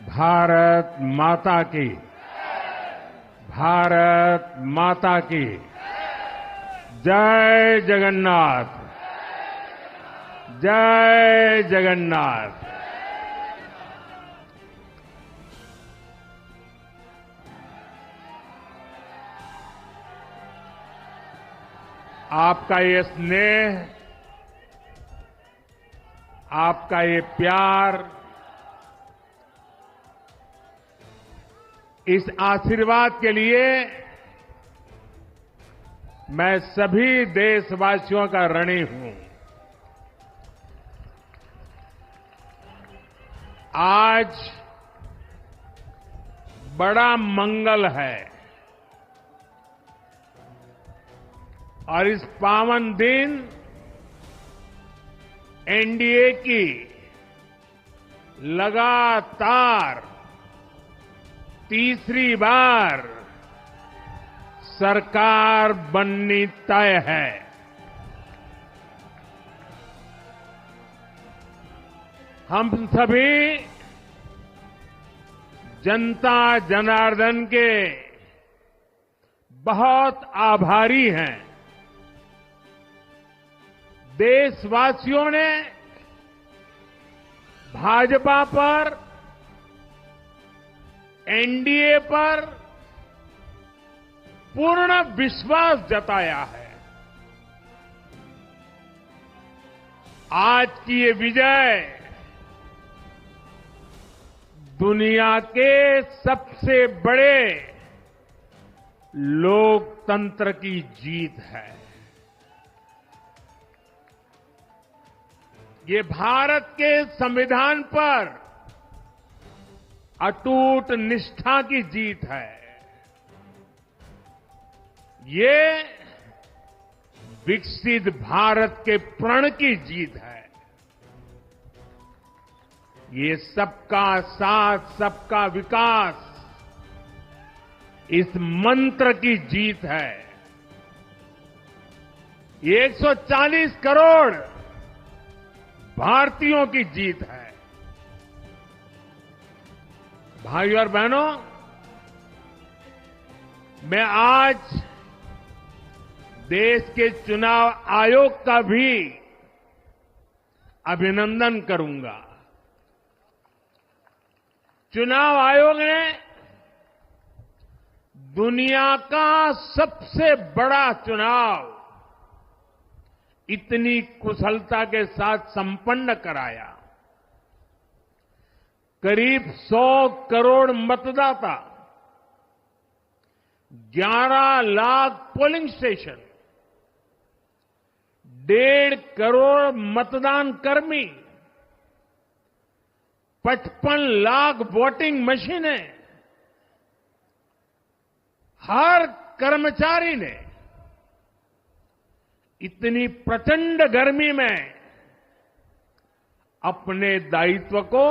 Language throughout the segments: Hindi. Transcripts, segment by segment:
भारत माता की। भारत माता की। जय जगन्नाथ। जय जगन्नाथ। आपका ये स्नेह, आपका ये प्यार, इस आशीर्वाद के लिए मैं सभी देशवासियों का ऋणी हूं। आज बड़ा मंगल है और इस पावन दिन एनडीए की लगातार तीसरी बार सरकार बननी तय है। हम सभी जनता जनार्दन के बहुत आभारी हैं। देशवासियों ने भाजपा पर, एनडीए पर पूर्ण विश्वास जताया है। आज की ये विजय दुनिया के सबसे बड़े लोकतंत्र की जीत है। ये भारत के संविधान पर अटूट निष्ठा की जीत है। ये विकसित भारत के प्रण की जीत है। ये सबका साथ, सबका विकास, इस मंत्र की जीत है। ये 140 करोड़ भारतीयों की जीत है। भाइयों और बहनों, मैं आज देश के चुनाव आयोग का भी अभिनंदन करूंगा। चुनाव आयोग ने दुनिया का सबसे बड़ा चुनाव इतनी कुशलता के साथ संपन्न कराया। करीब 100 करोड़ मतदाता, 11 लाख पोलिंग स्टेशन, 1.5 करोड़ मतदान कर्मी, 55 लाख वोटिंग मशीनें, हर कर्मचारी ने इतनी प्रचंड गर्मी में अपने दायित्व को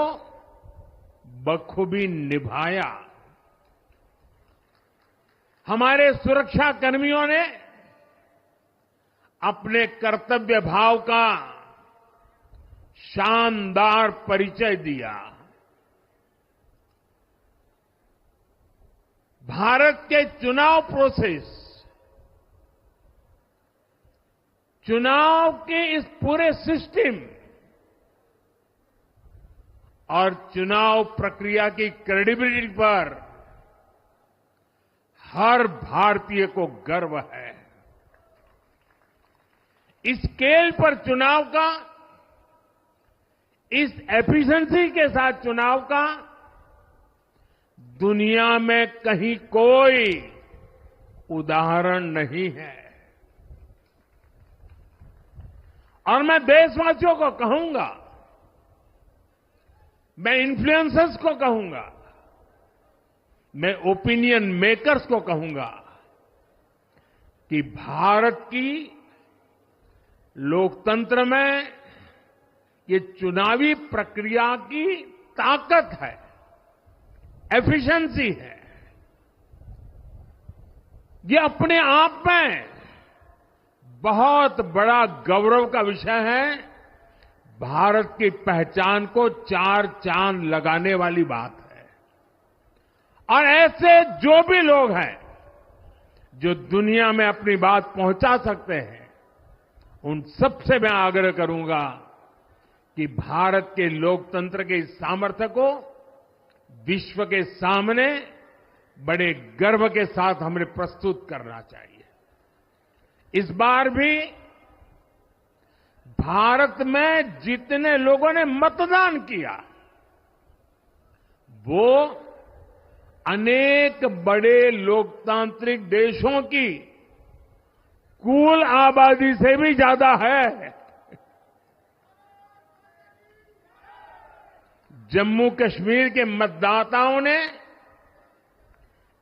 बखूबी निभाया। हमारे सुरक्षा कर्मियों ने अपने कर्तव्य भाव का शानदार परिचय दिया। भारत के चुनाव प्रोसेस, चुनाव के इस पूरे सिस्टम और चुनाव प्रक्रिया की क्रेडिबिलिटी पर हर भारतीय को गर्व है। इस स्केल पर चुनाव का, इस एफिशिएंसी के साथ चुनाव का दुनिया में कहीं कोई उदाहरण नहीं है। और मैं देशवासियों को कहूंगा, मैं इन्फ्लुएंसर्स को कहूंगा, मैं ओपिनियन मेकर्स को कहूंगा कि भारत की लोकतंत्र में ये चुनावी प्रक्रिया की ताकत है, एफिशिएंसी है। ये अपने आप में बहुत बड़ा गौरव का विषय है। भारत की पहचान को 4 चांद लगाने वाली बात है। और ऐसे जो भी लोग हैं जो दुनिया में अपनी बात पहुंचा सकते हैं, उन सबसे मैं आग्रह करूंगा कि भारत के लोकतंत्र के इस सामर्थ्य को विश्व के सामने बड़े गर्व के साथ हमें प्रस्तुत करना चाहिए। इस बार भी भारत में जितने लोगों ने मतदान किया, वो अनेक बड़े लोकतांत्रिक देशों की कुल आबादी से भी ज्यादा है। जम्मू कश्मीर के मतदाताओं ने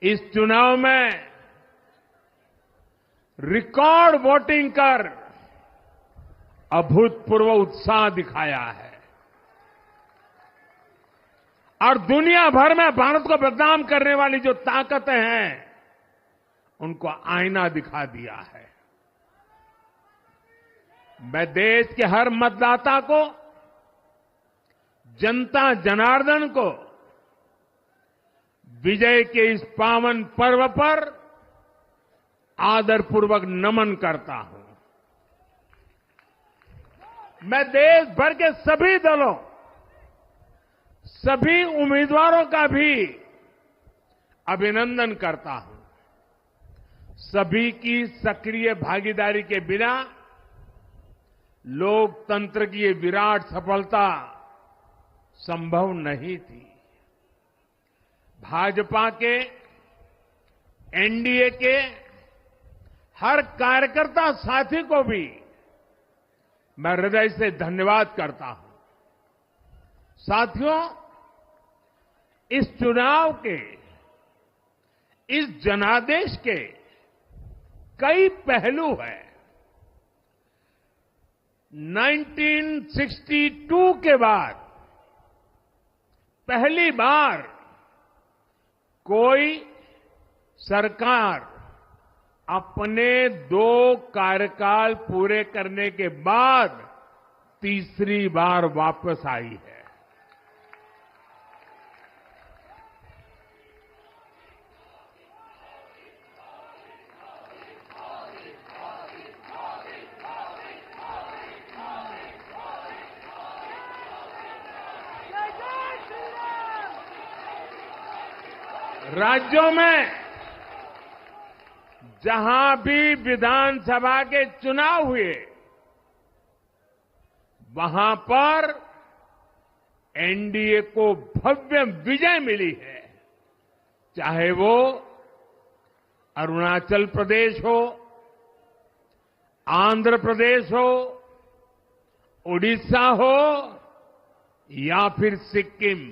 इस चुनाव में रिकॉर्ड वोटिंग कर अभूतपूर्व उत्साह दिखाया है और दुनिया भर में भारत को बदनाम करने वाली जो ताकतें हैं, उनको आईना दिखा दिया है। मैं देश के हर मतदाता को, जनता जनार्दन को विजय के इस पावन पर्व पर आदरपूर्वक नमन करता हूं। मैं देश भर के सभी दलों, सभी उम्मीदवारों का भी अभिनंदन करता हूं। सभी की सक्रिय भागीदारी के बिना लोकतंत्र की ये विराट सफलता संभव नहीं थी। भाजपा के, एनडीए के हर कार्यकर्ता साथी को भी मैं हृदय से धन्यवाद करता हूं। साथियों, इस चुनाव के, इस जनादेश के कई पहलू हैं। 1962 के बाद पहली बार कोई सरकार अपने 2 कार्यकाल पूरे करने के बाद तीसरी बार वापस आई है। राज्यों में जहां भी विधानसभा के चुनाव हुए, वहां पर एनडीए को भव्य विजय मिली है। चाहे वो अरुणाचल प्रदेश हो, आंध्र प्रदेश हो, उड़ीसा हो या फिर सिक्किम।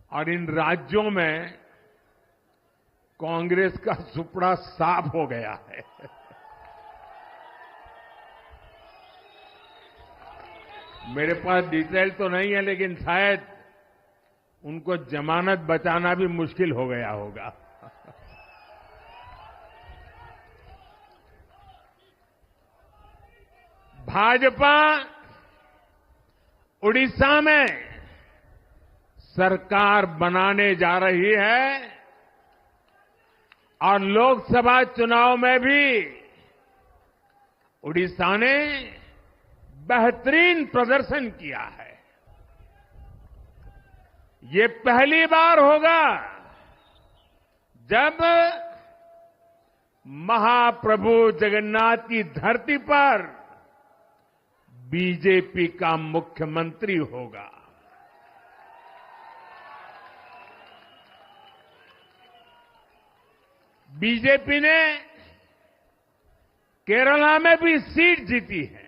और इन राज्यों में कांग्रेस का सुपड़ा साफ हो गया है। मेरे पास डिटेल तो नहीं है, लेकिन शायद उनको जमानत बचाना भी मुश्किल हो गया होगा। भाजपा उड़ीसा में सरकार बनाने जा रही है और लोकसभा चुनाव में भी उड़ीसा ने बेहतरीन प्रदर्शन किया है। ये पहली बार होगा जब महाप्रभु जगन्नाथ की धरती पर बीजेपी का मुख्यमंत्री होगा। बीजेपी ने केरला में भी सीट जीती है।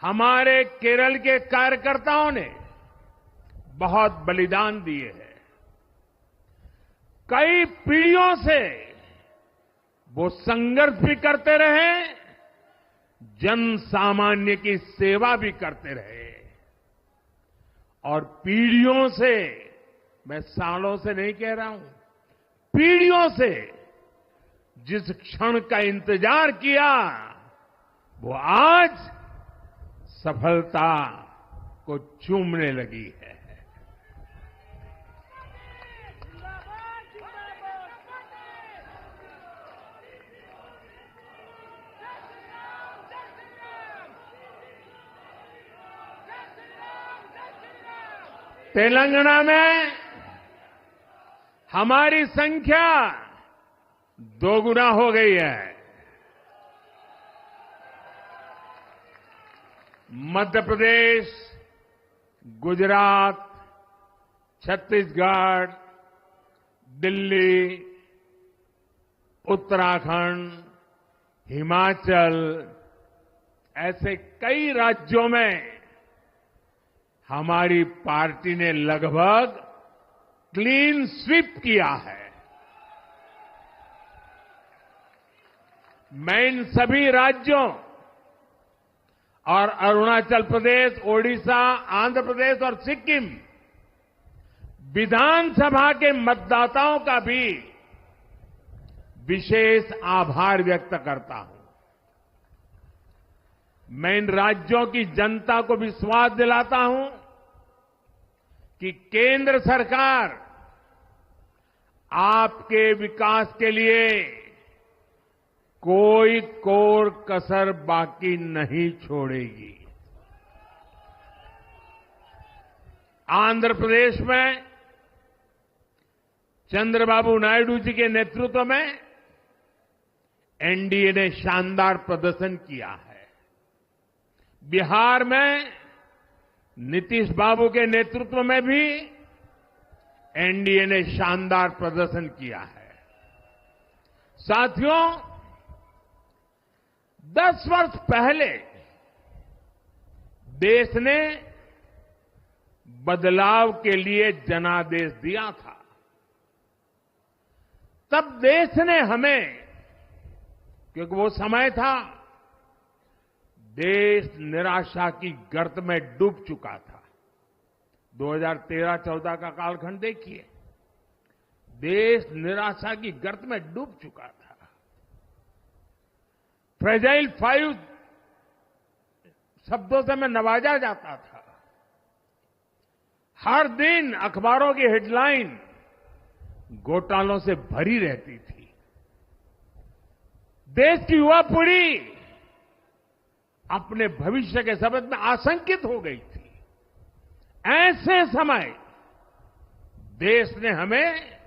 हमारे केरल के कार्यकर्ताओं ने बहुत बलिदान दिए हैं। कई पीढ़ियों से वो संघर्ष भी करते रहे, जन सामान्य की सेवा भी करते रहे और पीढ़ियों से, मैं सालों से नहीं कह रहा हूं, पीढ़ियों से जिस क्षण का इंतजार किया, वो आज सफलता को चूमने लगी है। तेलंगाना में हमारी संख्या दोगुना हो गई है। मध्य प्रदेश, गुजरात, छत्तीसगढ़, दिल्ली, उत्तराखंड, हिमाचल, ऐसे कई राज्यों में हमारी पार्टी ने लगभग क्लीन स्वीप किया है। मैं इन सभी राज्यों और अरुणाचल प्रदेश, ओडिशा, आंध्र प्रदेश और सिक्किम विधानसभा के मतदाताओं का भी विशेष आभार व्यक्त करता हूं। मैं इन राज्यों की जनता को विश्वास दिलाता हूं कि केंद्र सरकार आपके विकास के लिए कोई कोर कसर बाकी नहीं छोड़ेगी। आंध्र प्रदेश में चंद्रबाबू नायडू जी के नेतृत्व में एनडीए ने शानदार प्रदर्शन किया है। बिहार में नीतीश बाबू के नेतृत्व में भी एनडीए ने शानदार प्रदर्शन किया है। साथियों, 10 वर्ष पहले देश ने बदलाव के लिए जनादेश दिया था। तब देश ने हमें, क्योंकि वो समय था देश निराशा की गर्त में डूब चुका था। 2013-14 का कालखंड देखिए, देश निराशा की गर्त में डूब चुका था। फ्रेजाइल 5 शब्दों से मैं नवाजा जाता था। हर दिन अखबारों की हेडलाइन घोटालों से भरी रहती थी। देश की युवा पीढ़ी अपने भविष्य के संबंध में आशंकित हो गई थी। ऐसे समय देश ने हमें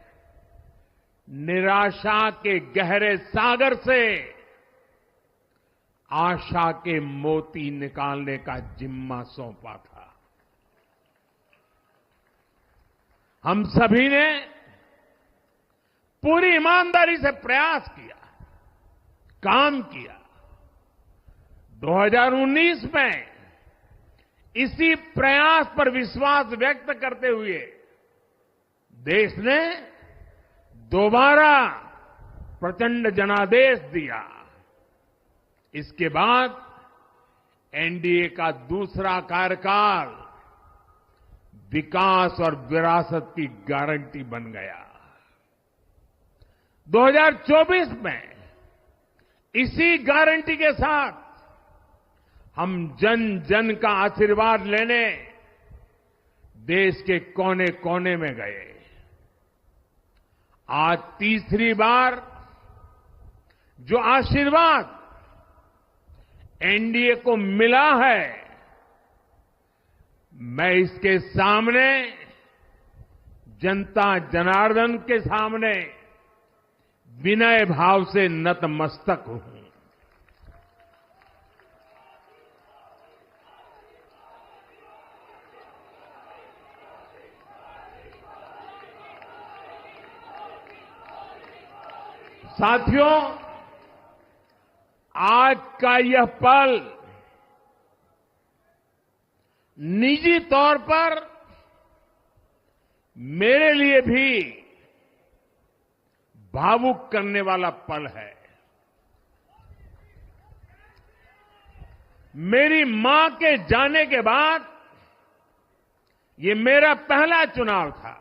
निराशा के गहरे सागर से आशा के मोती निकालने का जिम्मा सौंपा था। हम सभी ने पूरी ईमानदारी से प्रयास किया, काम किया। 2019 में इसी प्रयास पर विश्वास व्यक्त करते हुए देश ने दोबारा प्रचंड जनादेश दिया। इसके बाद एनडीए का दूसरा कार्यकाल विकास और विरासत की गारंटी बन गया। 2024 में इसी गारंटी के साथ हम जन जन का आशीर्वाद लेने देश के कोने कोने में गए। आज तीसरी बार जो आशीर्वाद एनडीए को मिला है, मैं इसके सामने, जनता जनार्दन के सामने विनय भाव से नतमस्तक हूं। साथियों, आज का यह पल निजी तौर पर मेरे लिए भी भावुक करने वाला पल है। मेरी मां के जाने के बाद ये मेरा पहला चुनाव था,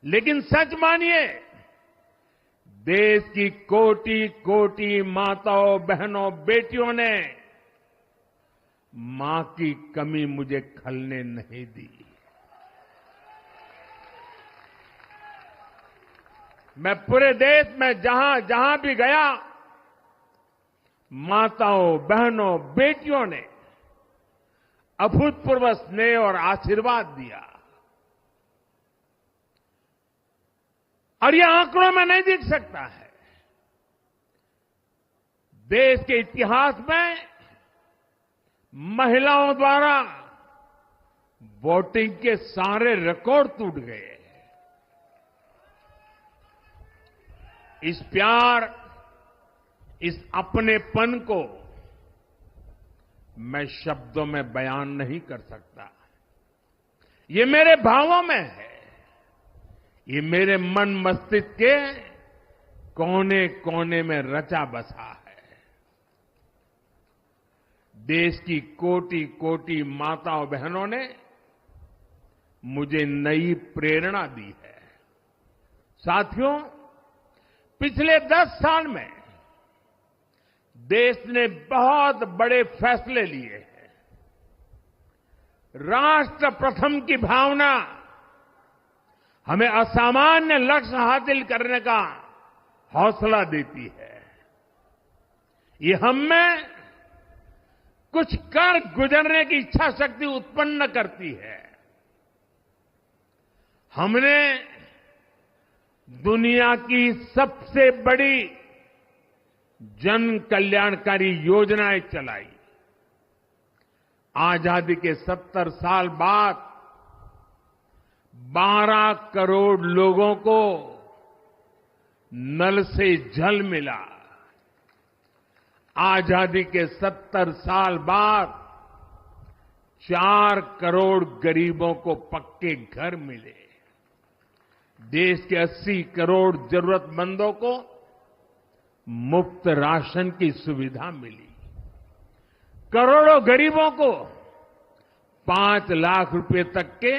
लेकिन सच मानिए, देश की कोटि कोटि माताओं, बहनों, बेटियों ने मां की कमी मुझे खलने नहीं दी। मैं पूरे देश में जहां जहां भी गया, माताओं, बहनों, बेटियों ने अभूतपूर्व स्नेह और आशीर्वाद दिया। और ये आंकड़ों में नहीं दिख सकता है। देश के इतिहास में महिलाओं द्वारा वोटिंग के सारे रिकॉर्ड टूट गए। इस प्यार, इस अपनेपन को मैं शब्दों में बयान नहीं कर सकता। ये मेरे भावों में है। ये मेरे मन मस्तिष्क के कोने कोने में रचा बसा है। देश की कोटि कोटि माताओं बहनों ने मुझे नई प्रेरणा दी है। साथियों, पिछले 10 साल में देश ने बहुत बड़े फैसले लिए हैं। राष्ट्र प्रथम की भावना हमें असामान्य लक्ष्य हासिल करने का हौसला देती है। ये हम में कुछ कर गुजरने की इच्छा शक्ति उत्पन्न करती है। हमने दुनिया की सबसे बड़ी जन कल्याणकारी योजनाएं चलाई। आजादी के 70 साल बाद 12 करोड़ लोगों को नल से जल मिला। आजादी के 70 साल बाद 4 करोड़ गरीबों को पक्के घर मिले। देश के 80 करोड़ जरूरतमंदों को मुफ्त राशन की सुविधा मिली। करोड़ों गरीबों को 5 लाख रुपए तक के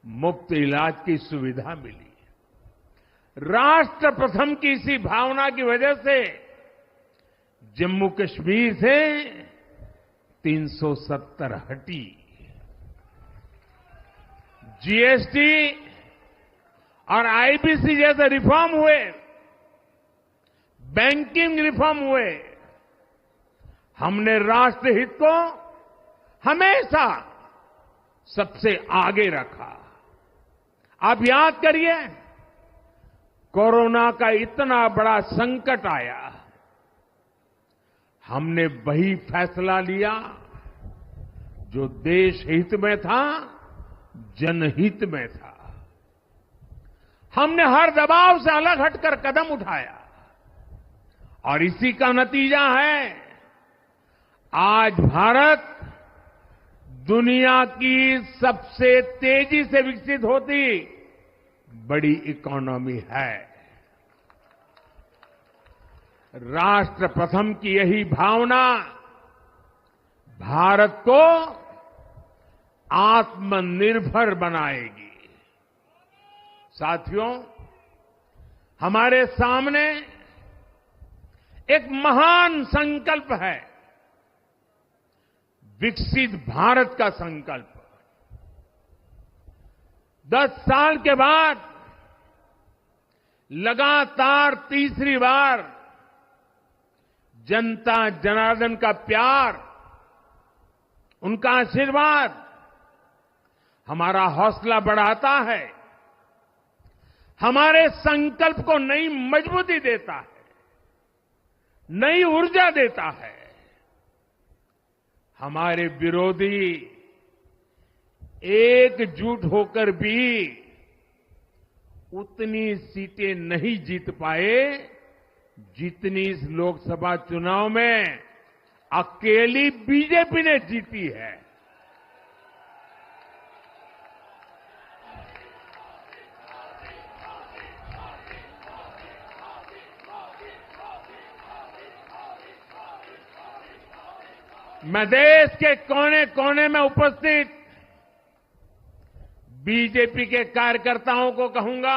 मुफ्त इलाज की सुविधा मिली। राष्ट्र प्रथम की इसी भावना की वजह से जम्मू कश्मीर से 370 हटी। जीएसटी और आईबीसी जैसे रिफॉर्म हुए, बैंकिंग रिफॉर्म हुए। हमने राष्ट्रहित को हमेशा सबसे आगे रखा। आप याद करिए, कोरोना का इतना बड़ा संकट आया, हमने वही फैसला लिया जो देश हित में था, जनहित में था। हमने हर दबाव से अलग हटकर कदम उठाया और इसी का नतीजा है आज भारत दुनिया की सबसे तेजी से विकसित होती बड़ी इकोनॉमी है। राष्ट्र प्रथम की यही भावना भारत को आत्मनिर्भर बनाएगी। साथियों, हमारे सामने एक महान संकल्प है, विकसित भारत का संकल्प। 10 साल के बाद लगातार तीसरी बार जनता जनार्दन का प्यार, उनका आशीर्वाद हमारा हौसला बढ़ाता है, हमारे संकल्प को नई मजबूती देता है, नई ऊर्जा देता है। हमारे विरोधी एकजुट होकर भी उतनी सीटें नहीं जीत पाए जितनी इस लोकसभा चुनाव में अकेली बीजेपी ने जीती है। मैं देश के कोने कोने में उपस्थित बीजेपी के कार्यकर्ताओं को कहूंगा,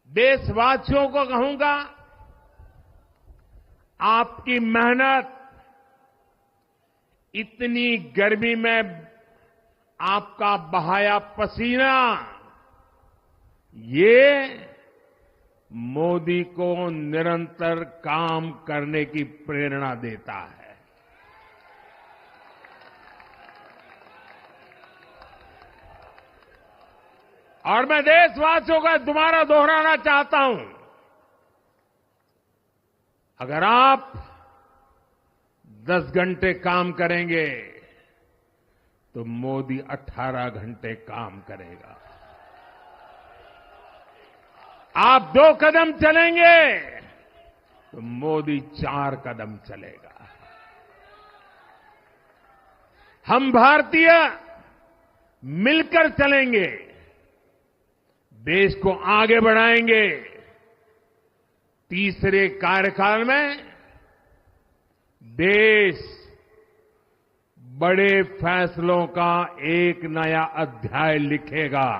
देशवासियों को कहूंगा, आपकी मेहनत, इतनी गर्मी में आपका बहाया पसीना, ये मोदी को निरंतर काम करने की प्रेरणा देता है। और मैं देशवासियों का दोबारा दोहराना चाहता हूं, अगर आप 10 घंटे काम करेंगे तो मोदी 18 घंटे काम करेगा। आप 2 कदम चलेंगे तो मोदी 4 कदम चलेगा। हम भारतीय मिलकर चलेंगे, देश को आगे बढ़ाएंगे। तीसरे कार्यकाल में देश बड़े फैसलों का एक नया अध्याय लिखेगा।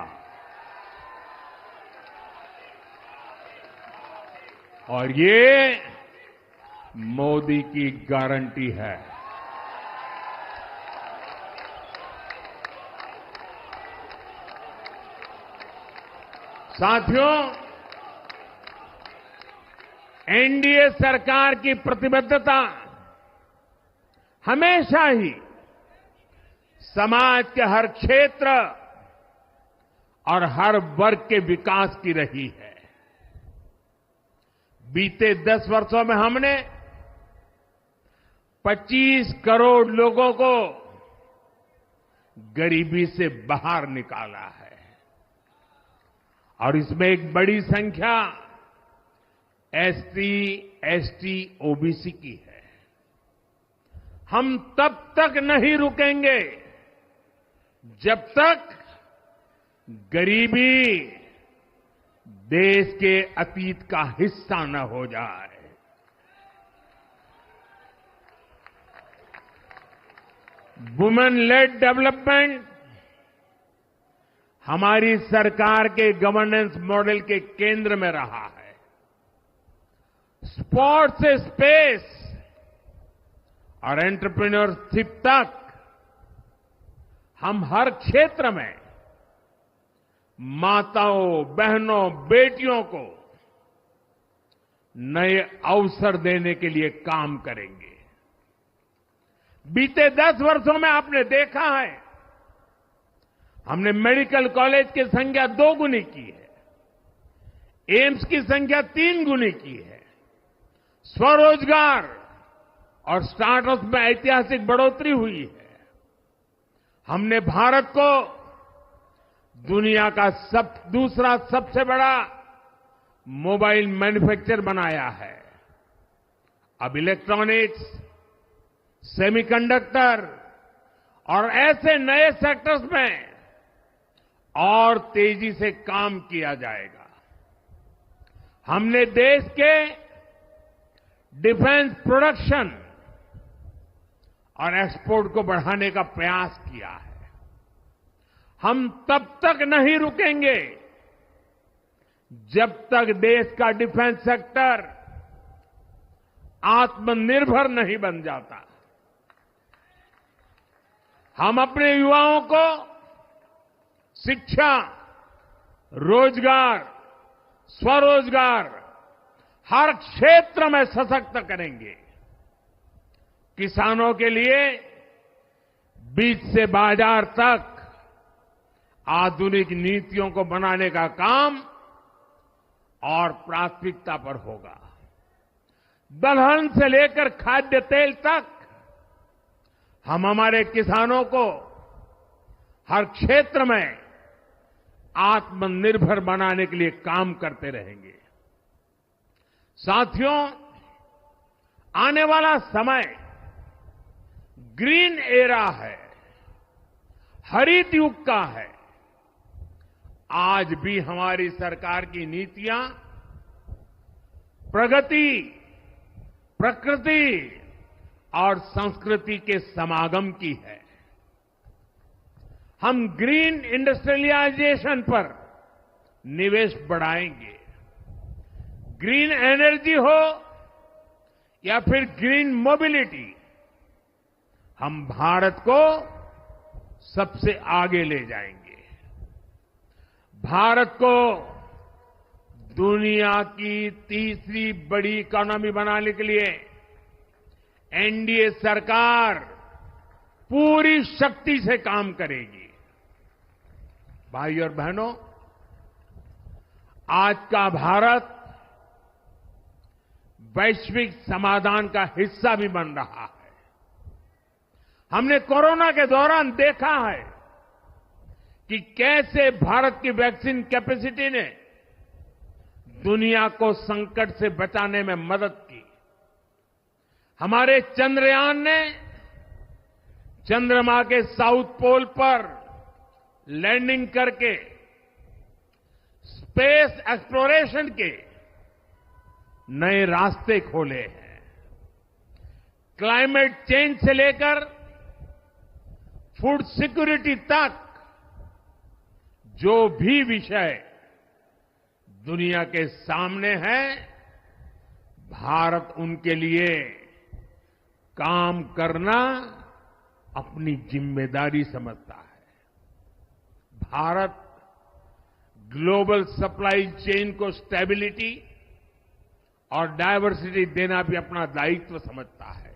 और ये मोदी की गारंटी है। साथियों, एनडीए सरकार की प्रतिबद्धता हमेशा ही समाज के हर क्षेत्र और हर वर्ग के विकास की रही है। बीते 10 वर्षों में हमने 25 करोड़ लोगों को गरीबी से बाहर निकाला है और इसमें एक बड़ी संख्या एसटी, एसटी, ओबीसी की है। हम तब तक नहीं रुकेंगे जब तक गरीबी देश के अतीत का हिस्सा न हो जाए। वुमेन लेड डेवलपमेंट हमारी सरकार के गवर्नेंस मॉडल के केंद्र में रहा है। स्पोर्ट्स से स्पेस और एंटरप्रेन्योरशिप तक हम हर क्षेत्र में माताओं, बहनों, बेटियों को नए अवसर देने के लिए काम करेंगे। बीते 10 वर्षों में आपने देखा है, हमने मेडिकल कॉलेज की संख्या 2 गुनी की है, एम्स की संख्या 3 गुनी की है, स्वरोजगार और स्टार्टअप में ऐतिहासिक बढ़ोतरी हुई है। हमने भारत को दुनिया का दूसरा सबसे बड़ा मोबाइल मैन्युफैक्चर बनाया है। अब इलेक्ट्रॉनिक्स, सेमीकंडक्टर और ऐसे नए सेक्टर्स में और तेजी से काम किया जाएगा। हमने देश के डिफेंस प्रोडक्शन और एक्सपोर्ट को बढ़ाने का प्रयास किया है। हम तब तक नहीं रुकेंगे जब तक देश का डिफेंस सेक्टर आत्मनिर्भर नहीं बन जाता। हम अपने युवाओं को शिक्षा, रोजगार, स्वरोजगार हर क्षेत्र में सशक्त करेंगे। किसानों के लिए बीज से बाजार तक आधुनिक नीतियों को बनाने का काम और प्राथमिकता पर होगा। दलहन से लेकर खाद्य तेल तक हम हमारे किसानों को हर क्षेत्र में आत्मनिर्भर बनाने के लिए काम करते रहेंगे। साथियों, आने वाला समय ग्रीन एरा है, हरित युग का है। आज भी हमारी सरकार की नीतियां प्रगति, प्रकृति और संस्कृति के समागम की है। हम ग्रीन इंडस्ट्रियलाइजेशन पर निवेश बढ़ाएंगे। ग्रीन एनर्जी हो या फिर ग्रीन मोबिलिटी, हम भारत को सबसे आगे ले जाएंगे। भारत को दुनिया की तीसरी बड़ी इकोनॉमी बनाने के लिए एनडीए सरकार पूरी शक्ति से काम करेगी। भाई और बहनों, आज का भारत वैश्विक समाधान का हिस्सा भी बन रहा है। हमने कोरोना के दौरान देखा है कि कैसे भारत की वैक्सीन कैपेसिटी ने दुनिया को संकट से बचाने में मदद की। हमारे चंद्रयान ने चंद्रमा के साउथ पोल पर लैंडिंग करके स्पेस एक्सप्लोरेशन के नए रास्ते खोले हैं। क्लाइमेट चेंज से लेकर फूड सिक्योरिटी तक जो भी विषय दुनिया के सामने है, भारत उनके लिए काम करना अपनी जिम्मेदारी समझता है। भारत ग्लोबल सप्लाई चेन को स्टेबिलिटी और डायवर्सिटी देना भी अपना दायित्व समझता है।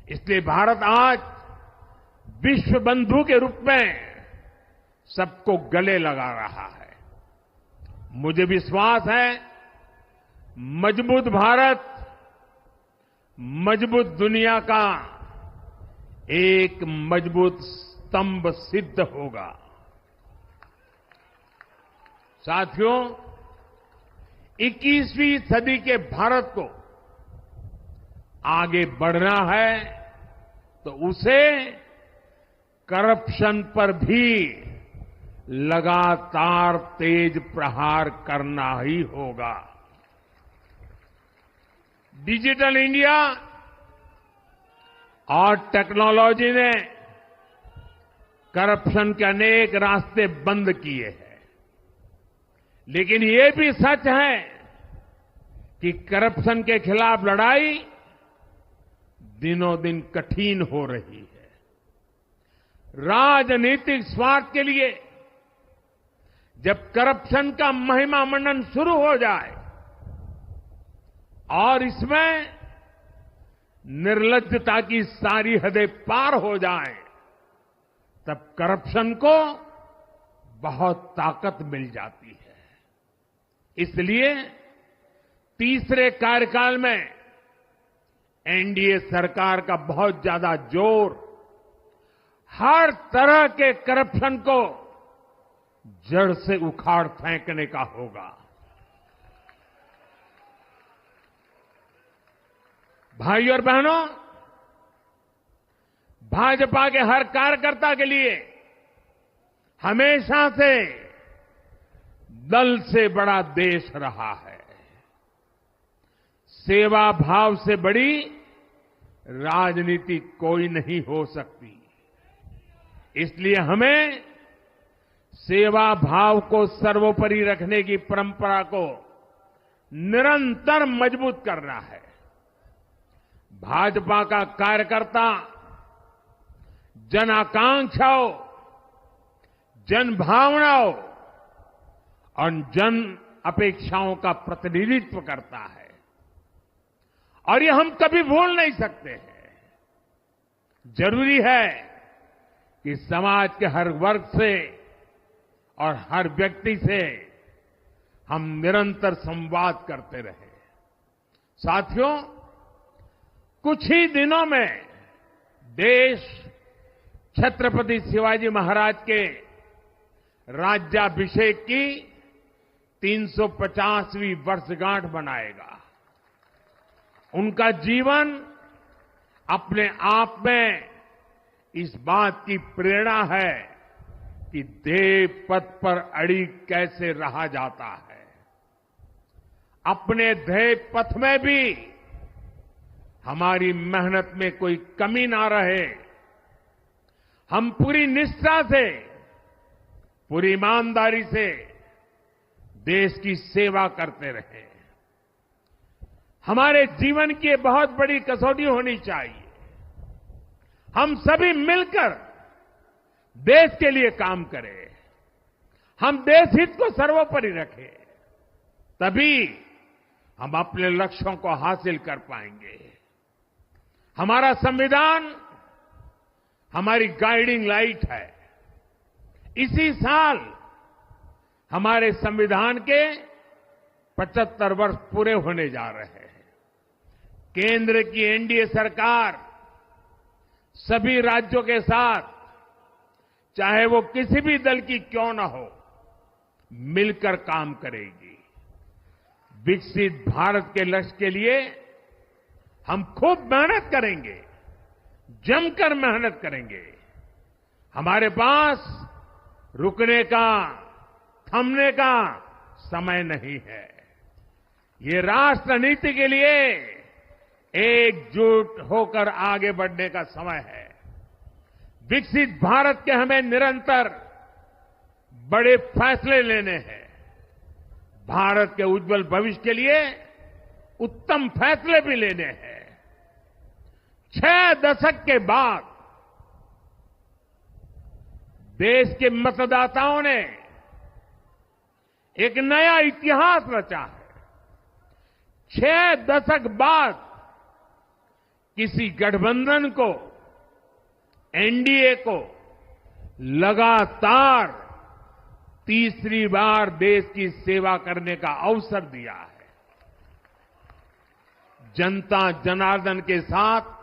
इसलिए भारत आज विश्व बंधु के रूप में सबको गले लगा रहा है। मुझे विश्वास है मजबूत भारत मजबूत दुनिया का एक मजबूत स्तंभ सिद्ध होगा। साथियों, 21वीं सदी के भारत को आगे बढ़ना है तो उसे करप्शन पर भी लगातार तेज प्रहार करना ही होगा। डिजिटल इंडिया और टेक्नोलॉजी ने करप्शन के अनेक रास्ते बंद किए हैं, लेकिन ये भी सच है कि करप्शन के खिलाफ लड़ाई दिनों दिन कठिन हो रही है। राजनीतिक स्वार्थ के लिए जब करप्शन का महिमा मंडन शुरू हो जाए और इसमें निर्लज्जता की सारी हदें पार हो जाए, तब करप्शन को बहुत ताकत मिल जाती है। इसलिए तीसरे कार्यकाल में एनडीए सरकार का बहुत ज्यादा जोर हर तरह के करप्शन को जड़ से उखाड़ फेंकने का होगा। भाइयों और बहनों, भाजपा के हर कार्यकर्ता के लिए हमेशा से दल से बड़ा देश रहा है। सेवा भाव से बड़ी राजनीति कोई नहीं हो सकती। इसलिए हमें सेवा भाव को सर्वोपरि रखने की परंपरा को निरंतर मजबूत करना है। भाजपा का कार्यकर्ता जन आकांक्षाओं, जन भावनाओं और जन अपेक्षाओं का प्रतिनिधित्व करता है और ये हम कभी भूल नहीं सकते हैं। जरूरी है कि समाज के हर वर्ग से और हर व्यक्ति से हम निरंतर संवाद करते रहे। साथियों, कुछ ही दिनों में देश छत्रपति शिवाजी महाराज के राज्याभिषेक की 350वीं वर्षगांठ मनाएगा। उनका जीवन अपने आप में इस बात की प्रेरणा है कि ध्येय पथ पर अड़ी कैसे रहा जाता है। अपने ध्येय पथ में भी हमारी मेहनत में कोई कमी ना रहे। हम पूरी निष्ठा से, पूरी ईमानदारी से देश की सेवा करते रहे। हमारे जीवन की बहुत बड़ी कसौटी होनी चाहिए। हम सभी मिलकर देश के लिए काम करें, हम देश हित को सर्वोपरि रखें, तभी हम अपने लक्ष्यों को हासिल कर पाएंगे। हमारा संविधान हमारी गाइडिंग लाइट है। इसी साल हमारे संविधान के 75 वर्ष पूरे होने जा रहे हैं। केंद्र की एनडीए सरकार सभी राज्यों के साथ, चाहे वो किसी भी दल की क्यों न हो, मिलकर काम करेगी। विकसित भारत के लक्ष्य के लिए हम खूब मेहनत करेंगे, जमकर मेहनत करेंगे। हमारे पास रुकने का, थमने का समय नहीं है। ये राष्ट्र नीति के लिए एकजुट होकर आगे बढ़ने का समय है। विकसित भारत के हमें निरंतर बड़े फैसले लेने हैं। भारत के उज्जवल भविष्य के लिए उत्तम फैसले भी लेने हैं। 6 दशक के बाद देश के मतदाताओं ने एक नया इतिहास रचा है। 6 दशक बाद किसी गठबंधन को, एनडीए को लगातार तीसरी बार देश की सेवा करने का अवसर दिया है। जनता जनार्दन के साथ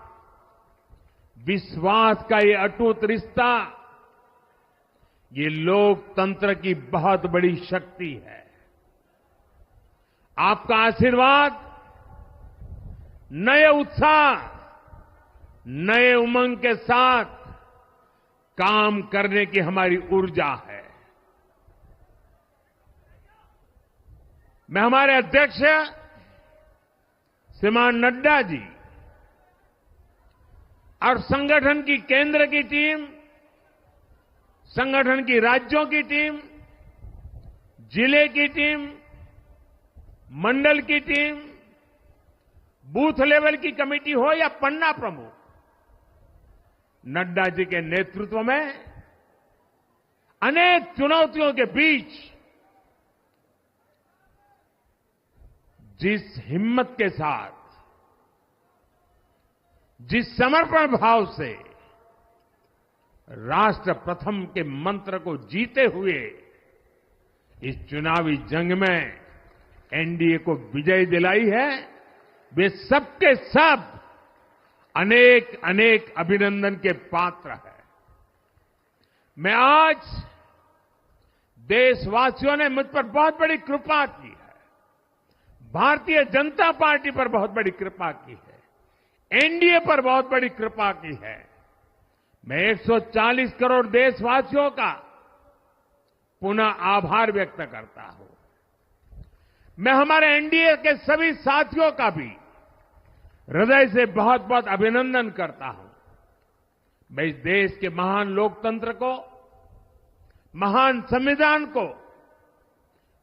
विश्वास का ये अटूट रिश्ता, ये लोकतंत्र की बहुत बड़ी शक्ति है। आपका आशीर्वाद नए उत्साह, नए उमंग के साथ काम करने की हमारी ऊर्जा है। मैं हमारे अध्यक्ष श्रीमान नड्डा जी और संगठन की केंद्र की टीम, संगठन की राज्यों की टीम, जिले की टीम, मंडल की टीम, बूथ लेवल की कमेटी हो या पन्ना प्रमुख, नड्डा जी के नेतृत्व में अनेक चुनौतियों के बीच जिस हिम्मत के साथ, जिस समर्पण भाव से राष्ट्र प्रथम के मंत्र को जीते हुए इस चुनावी जंग में एनडीए को विजय दिलाई है, वे सबके सब अनेक अनेक अभिनंदन के पात्र हैं। मैं आज देशवासियों ने मुझ पर बहुत बड़ी कृपा की है, भारतीय जनता पार्टी पर बहुत बड़ी कृपा की है, एनडीए पर बहुत बड़ी कृपा की है। मैं 140 करोड़ देशवासियों का पुनः आभार व्यक्त करता हूं। मैं हमारे एनडीए के सभी साथियों का भी हृदय से बहुत बहुत अभिनंदन करता हूं। मैं इस देश के महान लोकतंत्र को, महान संविधान को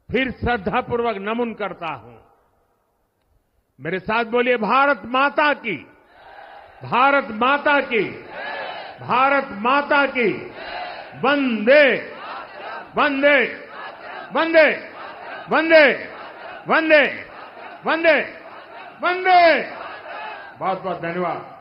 फिर श्रद्धापूर्वक नमन करता हूं। मेरे साथ बोलिए, भारत माता की, भारत माता की, भारत माता की, वंदे वंदे वंदे वंदे वंदे वंदे वंदे। बहुत बहुत धन्यवाद।